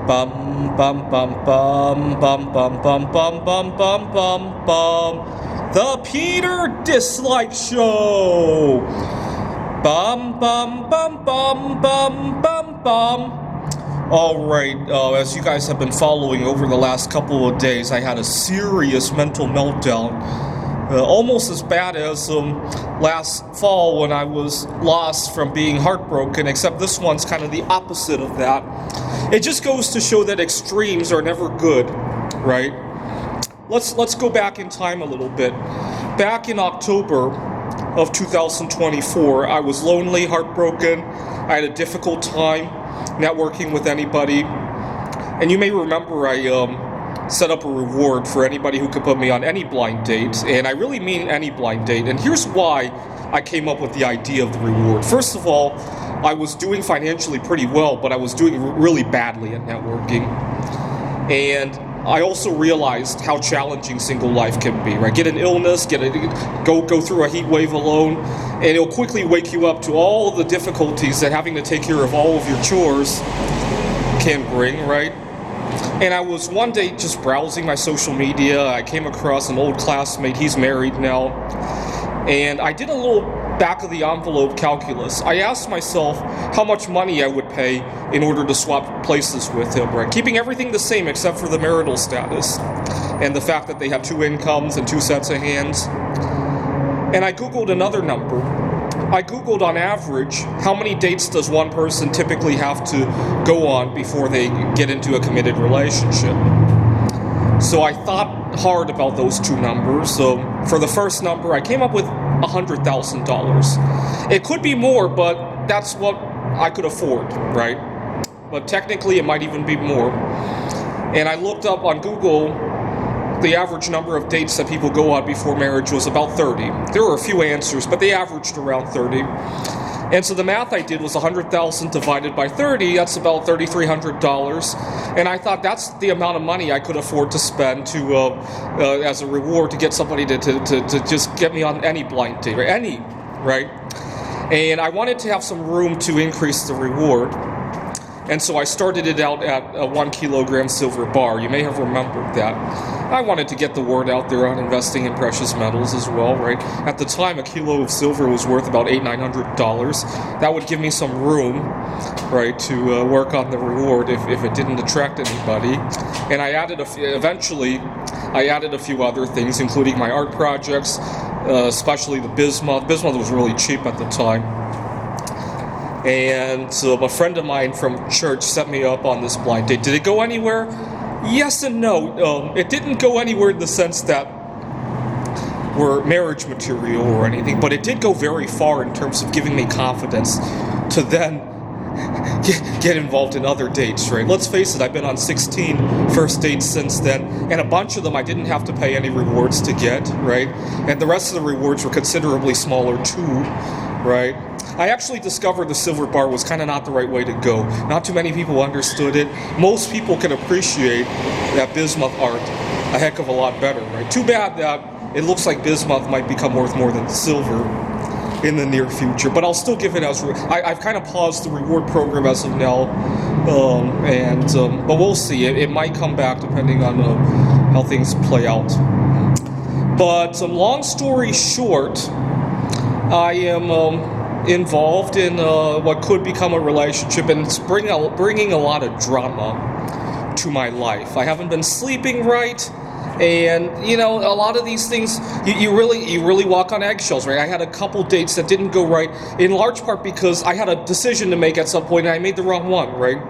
Bum bum bum bum bum bum bum bum bum bum bum bum. The Peter Dislike Show. Bum bum bum bum bum bum bum. All right, as you guys have been following over the last couple of days, I had a serious mental meltdown. Almost as bad as last fall when I was lost from being heartbroken, except this one's kind of the opposite of that. It just goes to show that extremes are never good, right? Let's go back in time a little bit. Back in October of 2024, I was lonely, heartbroken. I had a difficult time networking with anybody. And you may remember I set up a reward for anybody who could put me on any blind date, and I really mean any blind date. And here's why I came up with the idea of the reward. First of all, I was doing financially pretty well, but I was doing really badly at networking. And I also realized how challenging single life can be, right? Get an illness, go through a heat wave alone, and it'll quickly wake you up to all the difficulties that having to take care of all of your chores can bring, right? And I was one day just browsing my social media. I came across an old classmate. He's married now. And I did a little back of the envelope calculus. I asked myself how much money I would pay in order to swap places with him, right? Keeping everything the same except for the marital status and the fact that they have two incomes and two sets of hands. And I Googled another number. I Googled on average, how many dates does one person typically have to go on before they get into a committed relationship? So I thought hard about those two numbers. So for the first number, I came up with $100,000. It could be more, but that's what I could afford, right? But technically, it might even be more. And I looked up on Google. The average number of dates that people go on before marriage was about 30. There were a few answers, but they averaged around 30. And so the math I did was 100,000 divided by 30, that's about $3,300. And I thought that's the amount of money I could afford to spend to as a reward to get somebody to just get me on any blind date, right? And I wanted to have some room to increase the reward. And so I started it out at a 1 kilogram silver bar. You may have remembered that. I wanted to get the word out there on investing in precious metals as well, right? At the time, a kilo of silver was worth about $900. That would give me some room, right, to work on the reward if it didn't attract anybody. And I added eventually I added a few other things, including my art projects, especially the bismuth. Bismuth was really cheap at the time. And a friend of mine from church set me up on this blind date. Did it go anywhere? Yes and no. It didn't go anywhere in the sense that we're marriage material or anything, but it did go very far in terms of giving me confidence to then get involved in other dates, right? Let's face it, I've been on 16 first dates since then, and a bunch of them I didn't have to pay any rewards to get, right? And the rest of the rewards were considerably smaller too, right? I actually discovered the silver bar was kind of not the right way to go. Not too many people understood it. Most people can appreciate that bismuth art a heck of a lot better, right? Too bad that it looks like bismuth might become worth more than silver in the near future, but I'll still give it as I've kind of paused the reward program as of now, but we'll see. It might come back depending on how things play out. But long story short, I am involved in what could become a relationship, and it's bringing a lot of drama to my life. I haven't been sleeping right. And a lot of these things, you really walk on eggshells, right? I had a couple dates that didn't go right, in large part because I had a decision to make at some point, and I made the wrong one, right?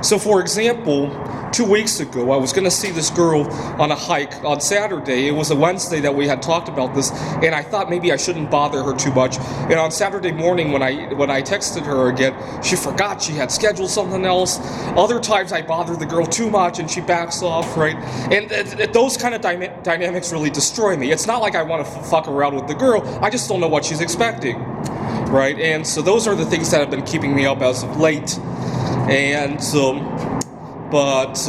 So, for example, 2 weeks ago, I was going to see this girl on a hike on Saturday. It was a Wednesday that we had talked about this, and I thought maybe I shouldn't bother her too much. And on Saturday morning, when I texted her again, she forgot she had scheduled something else. Other times, I bothered the girl too much, and she backs off, right? And those kind of dynamics really destroy me. It's not like I want to fuck around with the girl. I just don't know what she's expecting, right? And so those are the things that have been keeping me up as of late. And But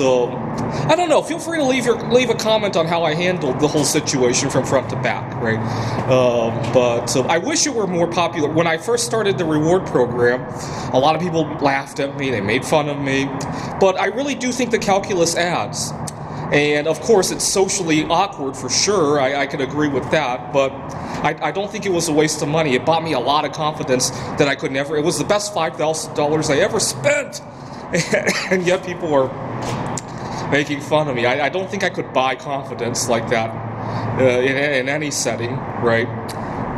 I don't know. Feel free to leave a comment on how I handled the whole situation from front to back, right? But I wish it were more popular. When I first started the reward program, a lot of people laughed at me. They made fun of me. But I really do think the calculus adds. And of course, it's socially awkward for sure. I could agree with that. But I don't think it was a waste of money. It bought me a lot of confidence that I could never. It was the best $5,000 I ever spent. And yet people were making fun of me. I don't think I could buy confidence like that in any setting, right?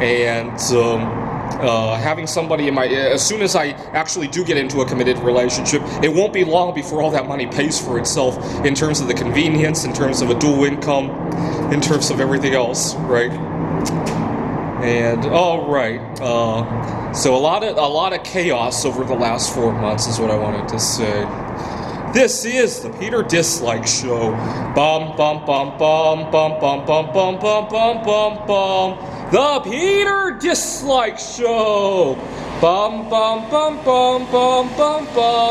And having somebody in my, as soon as I actually do get into a committed relationship, it won't be long before all that money pays for itself in terms of the convenience, in terms of a dual income, in terms of everything else, right? And all right, so a lot of chaos over the last 4 months is what I wanted to say. This is the Peter Dislike Show. Bum bum bum bum bum bum bum bum bum bum bum bum. The Peter Dislike Show. Bum bum bum bum bum bum bum.